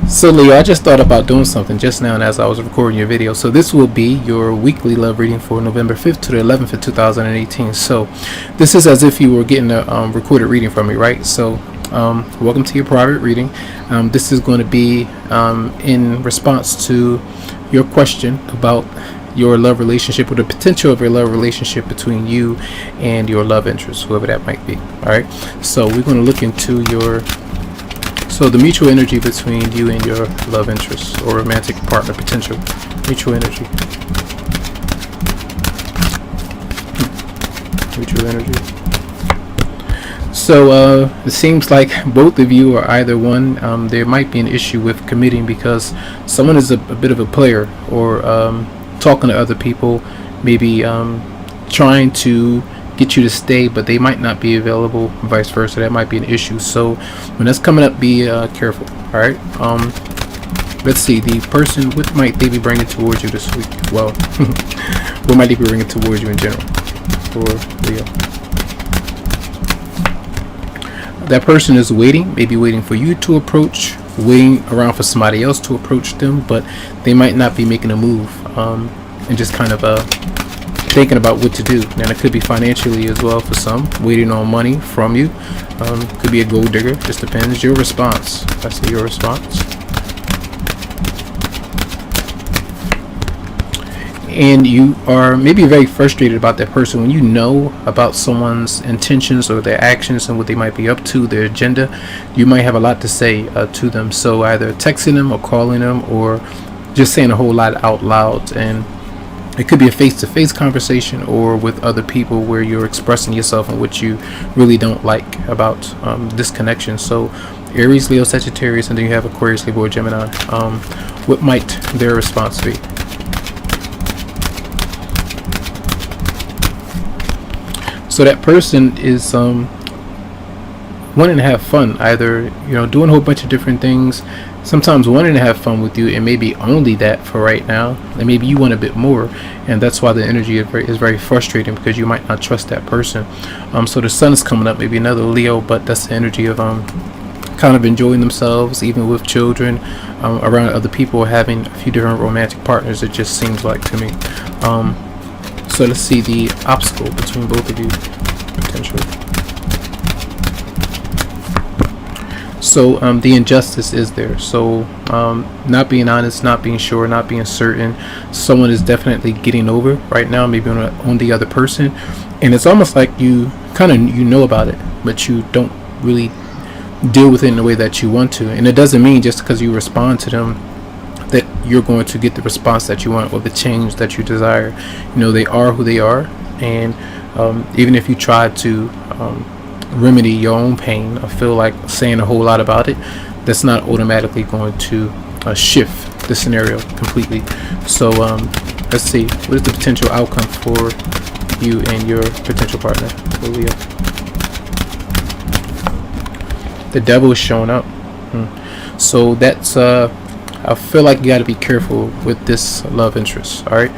So Leo, I just thought about doing something just now as I was recording your video. So this will be your weekly love reading for November 5th to the 11th of 2018. So this is as if you were getting a recorded reading from me, right? So welcome to your private reading. This is going to be in response to your question about your love relationship, or the potential of your love relationship between you and your love interest, whoever that might be. All right. So we're going to look into the mutual energy between you and your love interest or romantic partner potential. Mutual energy. Mutual energy. So it seems like both of you are either one. There might be an issue with committing because someone is a bit of a player, or talking to other people, maybe trying to get you to stay, but they might not be available, vice versa. That might be an issue. So when that's coming up, be careful. All right. Let's see. The person, what might they be bringing towards you this week? Well, what might they be bringing towards you in general for Leo? That person is waiting, maybe waiting for you to approach, waiting around for somebody else to approach them, but they might not be making a move, and just kind of thinking about what to do. And it could be financially as well for some, waiting on money from you. Could be a gold digger, just depends. Your response. I see your response. And you are maybe very frustrated about that person. When you know about someone's intentions or their actions and what they might be up to, their agenda, you might have a lot to say to them. So either texting them or calling them, or just saying a whole lot out loud. And it could be a face-to-face conversation, or with other people where you're expressing yourself and what you really don't like about this connection. So Aries, Leo, Sagittarius, and then you have Aquarius, Libra, Gemini. What might their response be? So that person is wanting to have fun, either doing a whole bunch of different things, sometimes wanting to have fun with you, and maybe only that for right now, and maybe you want a bit more, and that's why the energy is very frustrating, because you might not trust that person. So the sun is coming up, maybe another Leo, but that's the energy of kind of enjoying themselves, even with children, around other people, having a few different romantic partners. It just seems like to me. So let's see the obstacle between both of you potentially. So the injustice is there. So not being honest, not being sure, not being certain. Someone is definitely getting over right now, maybe on the other person, and it's almost like you kind of know about it, but you don't really deal with it in the way that you want to. And it doesn't mean just because you respond to them that you're going to get the response that you want or the change that you desire. They are who they are, and even if you try to remedy your own pain, I feel like saying a whole lot about it, that's not automatically going to shift the scenario completely. So let's see, what is the potential outcome for you and your potential partner, Leo? The devil is showing up. So that's I feel like you got to be careful with this love interest, all right?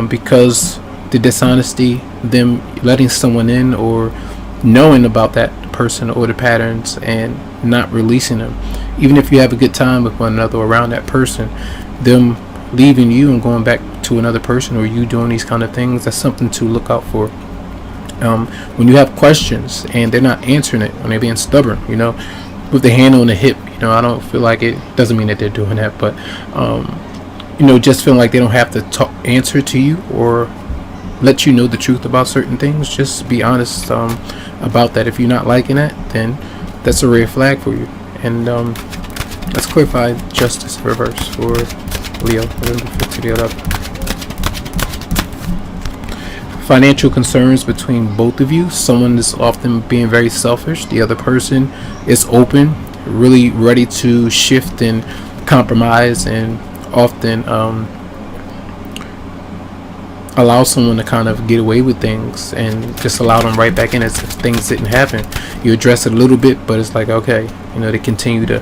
Because the dishonesty, them letting someone in, or knowing about that person or the patterns and not releasing them, even if you have a good time with one another around that person, them leaving you and going back to another person, or you doing these kind of things, that's something to look out for. When you have questions and they're not answering it, when they're being stubborn, with the hand on the hip, I don't feel like it doesn't mean that they're doing that, but just feeling like they don't have to answer to you or let you know the truth about certain things. Just be honest about that. If you're not liking that, then that's a red flag for you. And let's clarify justice in reverse for Leo, November 5th to the 11th. Financial concerns between both of you. Someone is often being very selfish. The other person is open, really ready to shift and compromise, and often allow someone to kind of get away with things and just allow them right back in as if things didn't happen. You address it a little bit, but it's like, okay, they continue to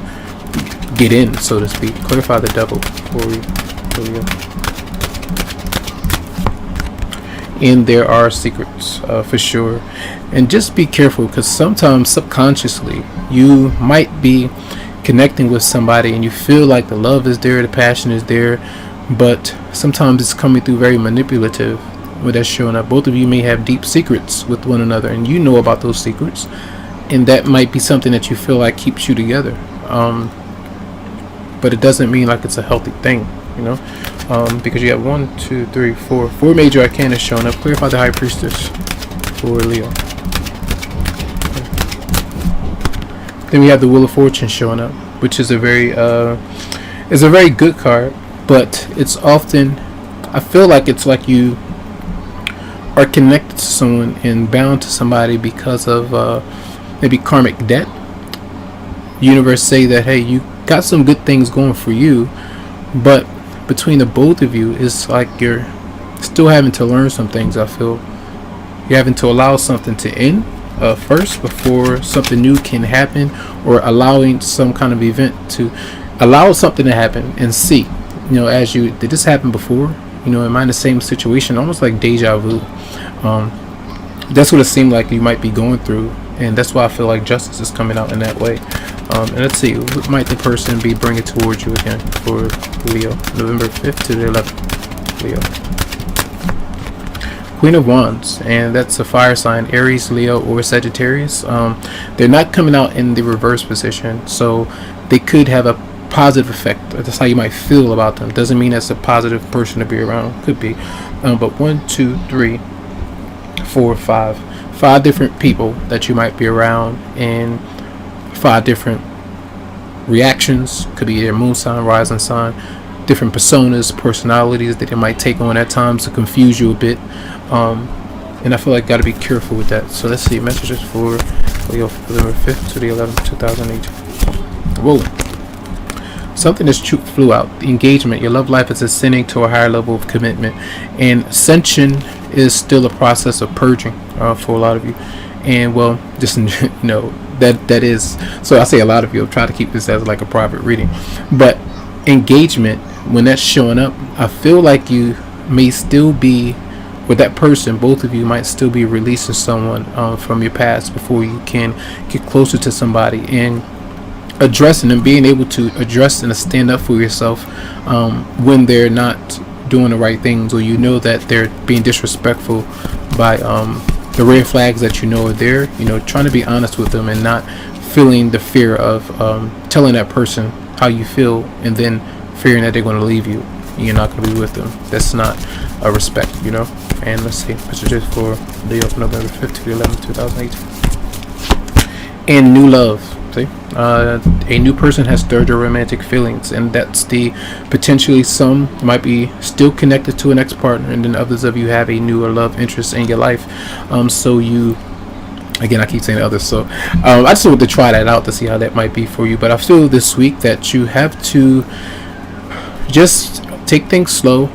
get in, so to speak. Clarify the devil for you. And there are secrets for sure, and just be careful, because sometimes subconsciously you might be connecting with somebody and you feel like the love is there, the passion is there, but sometimes it's coming through very manipulative when that's showing up. Both of you may have deep secrets with one another, and you know about those secrets, and that might be something that you feel like keeps you together. But it doesn't mean like it's a healthy thing, you know, because you have 1, 2, 3, 4 major arcana showing up. Clarify the High Priestess for Leo. Then we have the Wheel of Fortune showing up, which is a very good card, but it's often, I feel like it's like you are connected to someone and bound to somebody because of maybe karmic debt. Universe say that, hey, you got some good things going for you, but between the both of you, it's like you're still having to learn some things. I feel you're having to allow something to end first before something new can happen, or allowing some kind of event to allow something to happen and see, you know, as you did this happen before, you know, am I in the same situation, almost like deja vu. That's what it seemed like you might be going through, and that's why I feel like justice is coming out in that way. And let's see, what might the person be bringing towards you again for Leo, November 5th to the 11th, Leo. Queen of Wands, and that's a fire sign, Aries, Leo, or Sagittarius. They're not coming out in the reverse position, so they could have a positive effect. That's how you might feel about them. Doesn't mean that's a positive person to be around. Could be. But 1, 2, 3, 4, 5 different people that you might be around, and 5 different reactions. Could be their moon sign, rising sign, different personas, personalities that they might take on at times to confuse you a bit. And I feel like got to be careful with that. So let's see, messages for Leo, November 5th to the 11th, 2018. Whoa. Something that's flew out. The engagement, your love life is ascending to a higher level of commitment, and ascension is still a process of purging for a lot of you. And well, just you know, that is, so I say a lot of you. I'll try to keep this as like a private reading, but engagement, when that's showing up, I feel like you may still be with that person. Both of you might still be releasing someone from your past before you can get closer to somebody, and addressing them, being able to address and stand up for yourself when they're not doing the right things, or you know that they're being disrespectful by the red flags that you know are there. You know, trying to be honest with them and not feeling the fear of telling that person how you feel and then fearing that they're going to leave you. You're not going to be with them. That's not a respect, you know. And let's see, messages for Leo from November 5th to the 11th, 2018. And new love. See, a new person has stirred your romantic feelings, and that's the potentially some might be still connected to an ex-partner, and then others of you have a newer love interest in your life. So you, again, I keep saying others, so I just wanted to try that out to see how that might be for you. But I feel this week that you have to just take things slow.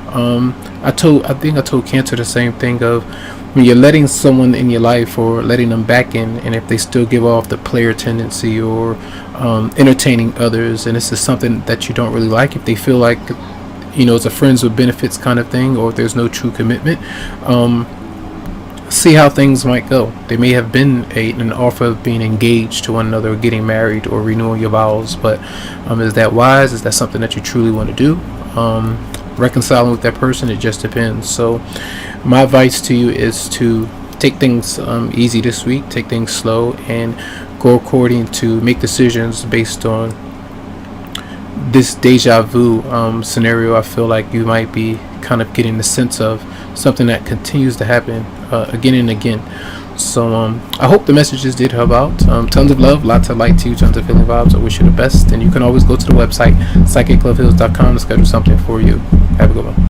I think I told Cancer the same thing of when you're letting someone in your life or letting them back in, and if they still give off the player tendency or entertaining others, and this is something that you don't really like, if they feel like, you know, it's a friends with benefits kind of thing, or if there's no true commitment, see how things might go. They may have been an offer of being engaged to one another, or getting married, or renewing your vows, but is that wise? Is that something that you truly want to do? Reconciling with that person, it just depends. So my advice to you is to take things easy this week, take things slow, and go according to make decisions based on this deja vu scenario. I feel like you might be kind of getting the sense of something that continues to happen again and again. So I hope the messages did help out. Tons of love, lots of light to you, tons of feeling vibes. I wish you the best, and you can always go to the website psychicloveheals.com to schedule something for you. Have a good one.